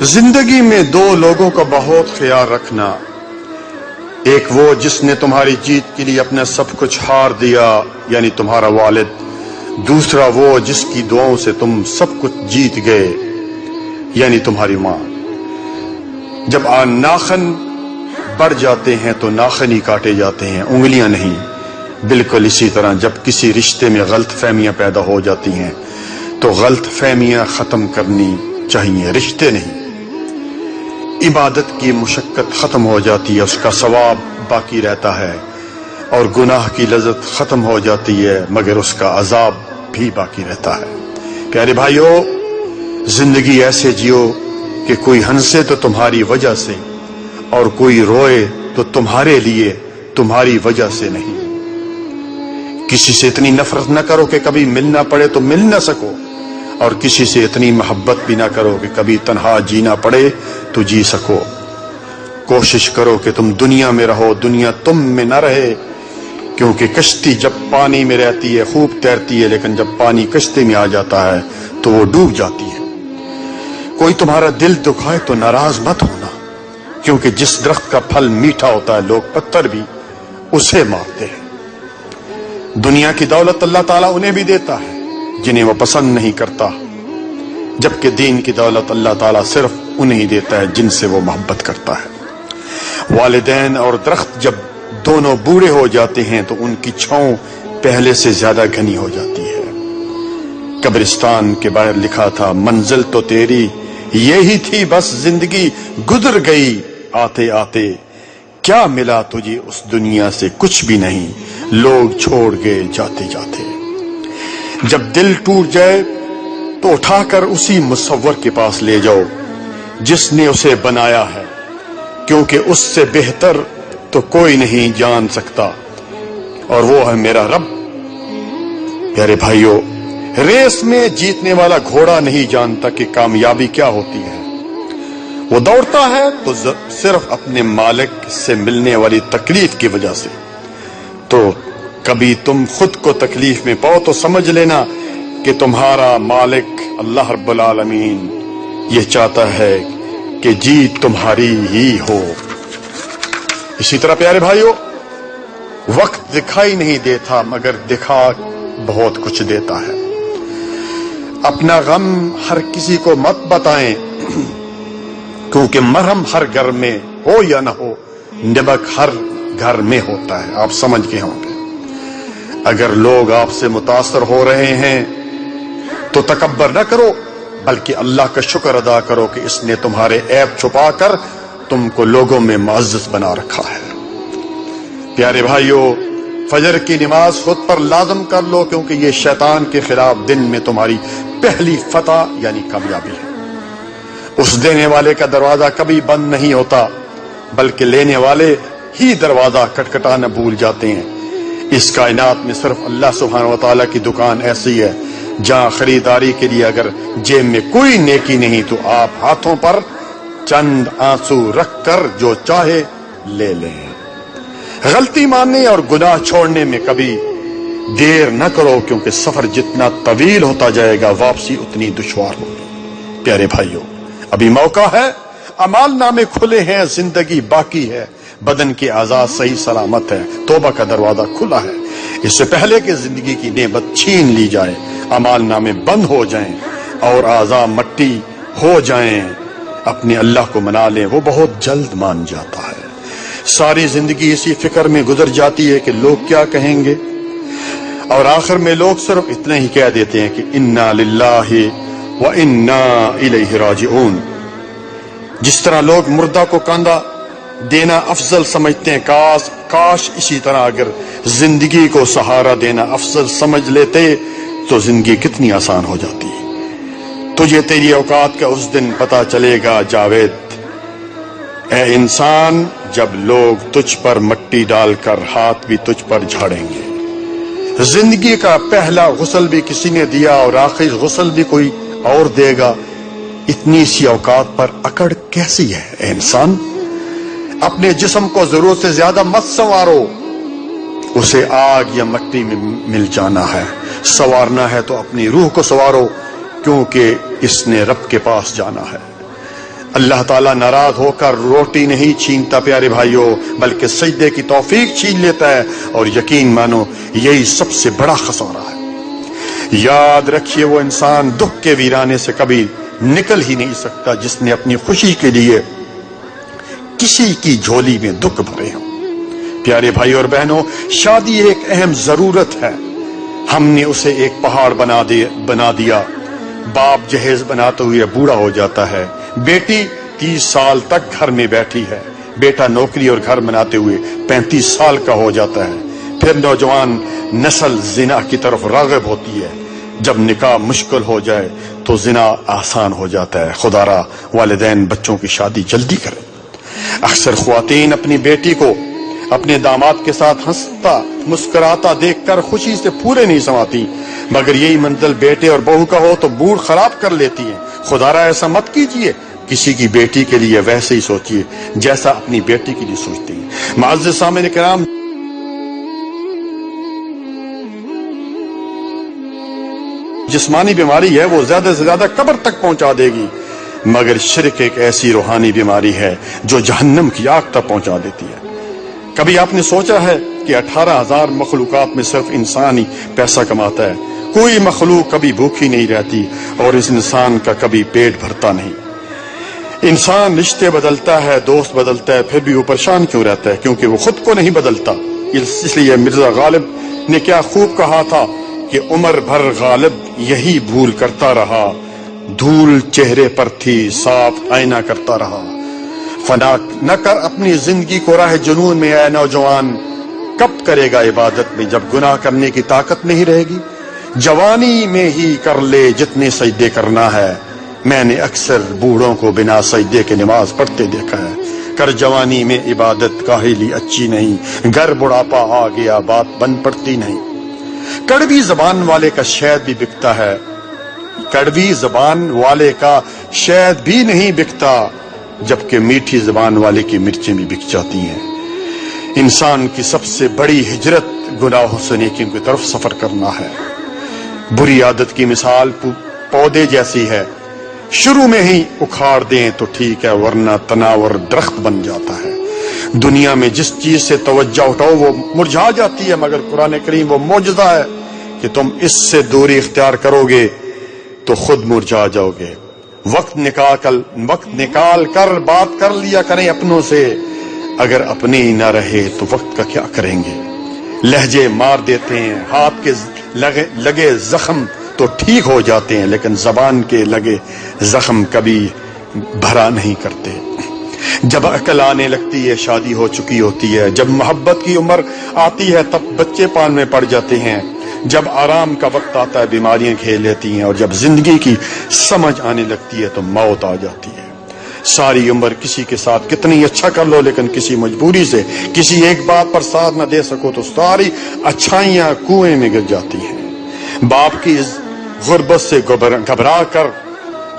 زندگی میں دو لوگوں کا بہت خیال رکھنا، ایک وہ جس نے تمہاری جیت کے لیے اپنا سب کچھ ہار دیا یعنی تمہارا والد، دوسرا وہ جس کی دعاؤں سے تم سب کچھ جیت گئے یعنی تمہاری ماں۔ جب ناخن بڑھ جاتے ہیں تو ناخن ہی کاٹے جاتے ہیں، انگلیاں نہیں۔ بالکل اسی طرح جب کسی رشتے میں غلط فہمیاں پیدا ہو جاتی ہیں تو غلط فہمیاں ختم کرنی چاہیے، رشتے نہیں۔ عبادت کی مشقت ختم ہو جاتی ہے، اس کا ثواب باقی رہتا ہے، اور گناہ کی لذت ختم ہو جاتی ہے مگر اس کا عذاب بھی باقی رہتا ہے۔ پیارے بھائیو، زندگی ایسے جیو کہ کوئی ہنسے تو تمہاری وجہ سے اور کوئی روئے تو تمہارے لیے، تمہاری وجہ سے نہیں۔ کسی سے اتنی نفرت نہ کرو کہ کبھی ملنا پڑے تو مل نہ سکو، اور کسی سے اتنی محبت بھی نہ کرو کہ کبھی تنہا جینا پڑے تو جی سکو۔ کوشش کرو کہ تم دنیا میں رہو، دنیا تم میں نہ رہے، کیونکہ کشتی جب پانی میں رہتی ہے خوب تیرتی ہے، لیکن جب پانی کشتی میں آ جاتا ہے تو وہ ڈوب جاتی ہے۔ کوئی تمہارا دل دکھائے تو ناراض مت ہونا، کیونکہ جس درخت کا پھل میٹھا ہوتا ہے لوگ پتھر بھی اسے مارتے ہیں۔ دنیا کی دولت اللہ تعالیٰ انہیں بھی دیتا ہے جنہیں وہ پسند نہیں کرتا، جبکہ دین کی دولت اللہ تعالیٰ صرف انہیں دیتا ہے جن سے وہ محبت کرتا ہے۔ والدین اور درخت جب دونوں بوڑھے ہو جاتے ہیں تو ان کی چھاؤں پہلے سے زیادہ گھنی ہو جاتی ہے۔ قبرستان کے باہر لکھا تھا، منزل تو تیری یہی تھی بس زندگی گزر گئی آتے آتے، کیا ملا تجھے اس دنیا سے؟ کچھ بھی نہیں، لوگ چھوڑ گئے جاتے جاتے۔ جب دل ٹوٹ جائے تو اٹھا کر اسی مصور کے پاس لے جاؤ جس نے اسے بنایا ہے، کیونکہ اس سے بہتر تو کوئی نہیں جان سکتا، اور وہ ہے میرا رب۔ پیارے بھائیو، ریس میں جیتنے والا گھوڑا نہیں جانتا کہ کامیابی کیا ہوتی ہے۔ وہ دوڑتا ہے تو صرف اپنے مالک سے ملنے والی تکلیف کی وجہ سے۔ تو کبھی تم خود کو تکلیف میں پاؤ تو سمجھ لینا کہ تمہارا مالک اللہ رب العالمین یہ چاہتا ہے کہ جیت تمہاری ہی ہو۔ اسی طرح پیارے بھائیو، وقت دکھائی نہیں دیتا مگر دکھا بہت کچھ دیتا ہے۔ اپنا غم ہر کسی کو مت بتائیں، کیونکہ مرہم ہر گھر میں ہو یا نہ ہو، نمک ہر گھر میں ہوتا ہے۔ آپ سمجھ گئے ہوں گے۔ اگر لوگ آپ سے متاثر ہو رہے ہیں تو تکبر نہ کرو، بلکہ اللہ کا شکر ادا کرو کہ اس نے تمہارے عیب چھپا کر تم کو لوگوں میں معزز بنا رکھا ہے۔ پیارے بھائیو، فجر کی نماز خود پر لازم کر لو، کیونکہ یہ شیطان کے خلاف دن میں تمہاری پہلی فتح یعنی کامیابی ہے۔ اس دینے والے کا دروازہ کبھی بند نہیں ہوتا، بلکہ لینے والے ہی دروازہ کھٹکھٹانا بھول جاتے ہیں۔ اس کائنات میں صرف اللہ سبحانہ وتعالی کی دکان ایسی ہے جہاں خریداری کے لیے اگر جیب میں کوئی نیکی نہیں تو آپ ہاتھوں پر چند آنسو رکھ کر جو چاہے لے لیں۔ غلطی ماننے اور گناہ چھوڑنے میں کبھی دیر نہ کرو، کیونکہ سفر جتنا طویل ہوتا جائے گا واپسی اتنی دشوار ہوگی۔ پیارے بھائیو، ابھی موقع ہے، اعمال نامے کھلے ہیں، زندگی باقی ہے، بدن کے اعضاء صحیح سلامت ہے، توبہ کا دروازہ کھلا ہے۔ اس سے پہلے کہ زندگی کی نعمت چھین لی جائے، اعمال نامے بند ہو جائیں اور اعضاء مٹی ہو جائیں، اپنے اللہ کو منا لیں، وہ بہت جلد مان جاتا ہے۔ ساری زندگی اسی فکر میں گزر جاتی ہے کہ لوگ کیا کہیں گے، اور آخر میں لوگ صرف اتنا ہی کہہ دیتے ہیں کہ انا للہ و انا الیہ راجعون۔ جس طرح لوگ مردہ کو کاندھا دینا افضل سمجھتے ہیں، کاش اسی طرح اگر زندگی کو سہارا دینا افضل سمجھ لیتے تو زندگی کتنی آسان ہو جاتی۔ تجھے تیری اوقات کا اس دن پتا چلے گا جاوید، اے انسان، جب لوگ تجھ پر مٹی ڈال کر ہاتھ بھی تجھ پر جھاڑیں گے۔ زندگی کا پہلا غسل بھی کسی نے دیا اور آخری غسل بھی کوئی اور دے گا۔ اتنی سی اوقات پر اکڑ کیسی ہے اے انسان؟ اپنے جسم کو ضرورت سے زیادہ مت سنوارو، اسے آگ یا مٹی میں مل جانا ہے۔ سنوارنا ہے تو اپنی روح کو سنوارو، کیونکہ اس نے رب کے پاس جانا ہے۔ اللہ تعالیٰ ناراض ہو کر روٹی نہیں چھینتا پیارے بھائیوں، بلکہ سجدے کی توفیق چھین لیتا ہے، اور یقین مانو یہی سب سے بڑا خسارہ ہے۔ یاد رکھیے وہ انسان دکھ کے ویرانے سے کبھی نکل ہی نہیں سکتا جس نے اپنی خوشی کے لیے کسی کی جھولی میں دکھ بھرے ہوں۔ پیارے بھائی اور بہنوں، شادی ایک اہم ضرورت ہے، ہم نے اسے ایک پہاڑ بنا دیا۔ باپ جہیز بناتے ہوئے بوڑھا ہو جاتا ہے، بیٹی 30 سال تک گھر میں بیٹھی ہے، بیٹا نوکری اور گھر بناتے ہوئے 35 سال کا ہو جاتا ہے، پھر نوجوان نسل زنا کی طرف راغب ہوتی ہے۔ جب نکاح مشکل ہو جائے تو زنا آسان ہو جاتا ہے۔ خدا را والدین بچوں کی شادی جلدی کریں۔ اکثر خواتین اپنی بیٹی کو اپنے داماد کے ساتھ ہنستا مسکراتا دیکھ کر خوشی سے پورے نہیں سماتی، مگر یہی منزل بیٹے اور بہو کا ہو تو موڈ خراب کر لیتی ہیں۔ خدا را ایسا مت کیجیے، کسی کی بیٹی کے لیے ویسے ہی سوچیے جیسا اپنی بیٹی کے لیے سوچتے ہیں۔ معزز سامعین کرام، جسمانی بیماری ہے وہ زیادہ سے زیادہ قبر تک پہنچا دے گی، مگر شرک ایک ایسی روحانی بیماری ہے جو جہنم کی آگ تک پہنچا دیتی ہے۔ کبھی آپ نے سوچا ہے کہ 18,000 مخلوقات میں صرف انسان ہی پیسہ کماتا ہے؟ کوئی مخلوق کبھی بھوکی نہیں رہتی اور اس انسان کا کبھی پیٹ بھرتا نہیں۔ انسان رشتے بدلتا ہے، دوست بدلتا ہے، پھر بھی وہ پریشان کیوں رہتا ہے؟ کیونکہ وہ خود کو نہیں بدلتا۔ اس لیے مرزا غالب نے کیا خوب کہا تھا کہ عمر بھر غالب یہی بھول کرتا رہا، دھول چہرے پر تھی صاف آئینہ کرتا رہا۔ فنا نہ کر اپنی زندگی کو راہ جنون میں اے نوجوان، کب کرے گا عبادت میں جب گناہ کرنے کی طاقت نہیں رہے گی؟ جوانی میں ہی کر لے جتنے سجدے کرنا ہے، میں نے اکثر بوڑھوں کو بنا سجدے کے نماز پڑھتے دیکھا ہے۔ کر جوانی میں عبادت کاہلی اچھی نہیں، گر بڑھاپا آ گیا بات بن پڑتی نہیں۔ کڑوی زبان والے کا شہد بھی بکتا ہے، کڑوی زبان والے کا شہد بھی نہیں بکتا، جبکہ میٹھی زبان والے کی مرچیں بھی بک جاتی ہیں۔ انسان کی سب سے بڑی ہجرت گناہوں سے نیکیوں کی طرف سفر کرنا ہے۔ بری عادت کی مثال پودے جیسی ہے، شروع میں ہی اکھاڑ دیں تو ٹھیک ہے، ورنہ تناور درخت بن جاتا ہے۔ دنیا میں جس چیز سے توجہ اٹھاؤ وہ مرجھا جاتی ہے، مگر قرآن کریم وہ معجزہ ہے کہ تم اس سے دوری اختیار کرو گے تو خود مرجھا جاؤ گے۔ وقت نکال کر بات کر لیا کریں اپنوں سے، اگر اپنے ہی نہ رہے تو وقت کا کیا کریں گے؟ لہجے مار دیتے ہیں، ہاتھ کے لگے زخم تو ٹھیک ہو جاتے ہیں، لیکن زبان کے لگے زخم کبھی بھرا نہیں کرتے۔ جب عقل آنے لگتی ہے شادی ہو چکی ہوتی ہے، جب محبت کی عمر آتی ہے تب بچے پال میں پڑ جاتے ہیں، جب آرام کا وقت آتا ہے بیماریاں گھیر لیتی ہیں، اور جب زندگی کی سمجھ آنے لگتی ہے تو موت آ جاتی ہے۔ ساری عمر کسی کے ساتھ کتنی اچھا کر لو، لیکن کسی مجبوری سے کسی ایک بات پر ساتھ نہ دے سکو تو ساری اچھائیاں کنویں میں گر جاتی ہیں۔ باپ کی غربت سے گھبرا کر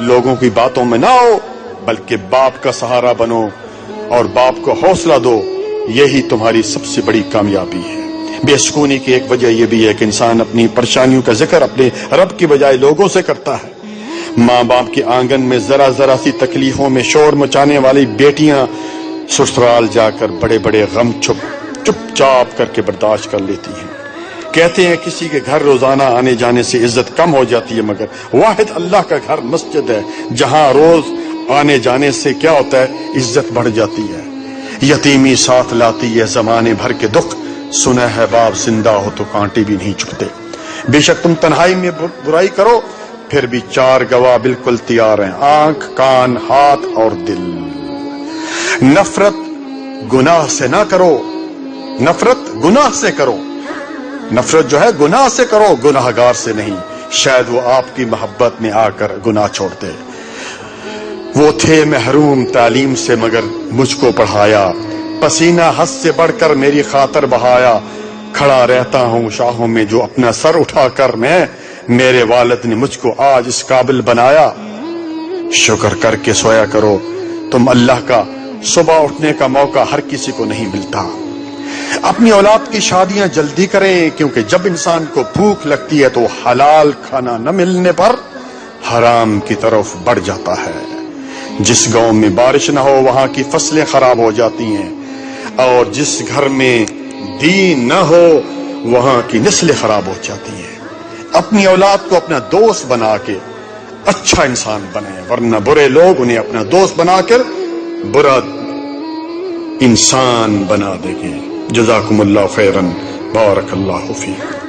لوگوں کی باتوں میں نہ آؤ، بلکہ باپ کا سہارا بنو اور باپ کو حوصلہ دو، یہی تمہاری سب سے بڑی کامیابی ہے۔ بے سکونی کی ایک وجہ یہ بھی ہے کہ انسان اپنی پریشانیوں کا ذکر اپنے رب کی بجائے لوگوں سے کرتا ہے۔ ماں باپ کے آنگن میں ذرا سی تکلیفوں میں شور مچانے والی بیٹیاں سسرال جا کر بڑے بڑے غم چپ چاپ کر کے برداشت کر لیتی ہیں۔ کہتے ہیں کسی کے گھر روزانہ آنے جانے سے عزت کم ہو جاتی ہے، مگر واحد اللہ کا گھر مسجد ہے جہاں روز آنے جانے سے کیا ہوتا ہے؟ عزت بڑھ جاتی ہے۔ یتیمی ساتھ لاتی ہے زمانے بھر کے دکھ، سنا ہے باپ زندہ ہو تو کانٹے بھی نہیں چبھتے۔ بے شک تم تنہائی میں برائی کرو پھر بھی 4 گواہ بالکل تیار ہیں، آنکھ، کان، ہاتھ اور دل۔ نفرت گناہ سے نہ کرو، نفرت گناہ سے کرو، نفرت جو ہے گناہ سے کرو، گناہگار سے نہیں، شاید وہ آپ کی محبت میں آ کر گناہ چھوڑ دے۔ وہ تھے محروم تعلیم سے مگر مجھ کو پڑھایا، پسینہ حد سے بڑھ کر میری خاطر بہایا، کھڑا رہتا ہوں شاہوں میں جو اپنا سر اٹھا کر میں، میرے والد نے مجھ کو آج اس قابل بنایا۔ شکر کر کے سویا کرو، تم اللہ کا صبح اٹھنے کا موقع ہر کسی کو نہیں ملتا۔ اپنی اولاد کی شادیاں جلدی کریں، کیونکہ جب انسان کو بھوک لگتی ہے تو حلال کھانا نہ ملنے پر حرام کی طرف بڑھ جاتا ہے۔ جس گاؤں میں بارش نہ ہو وہاں کی فصلیں خراب ہو جاتی ہیں، اور جس گھر میں دین نہ ہو وہاں کی نسلیں خراب ہو جاتی ہیں۔ اپنی اولاد کو اپنا دوست بنا کے اچھا انسان بنے، ورنہ برے لوگ انہیں اپنا دوست بنا کر برا انسان بنا دیں گے۔ جزاکم اللہ خیرا، بارک اللہ فیکم۔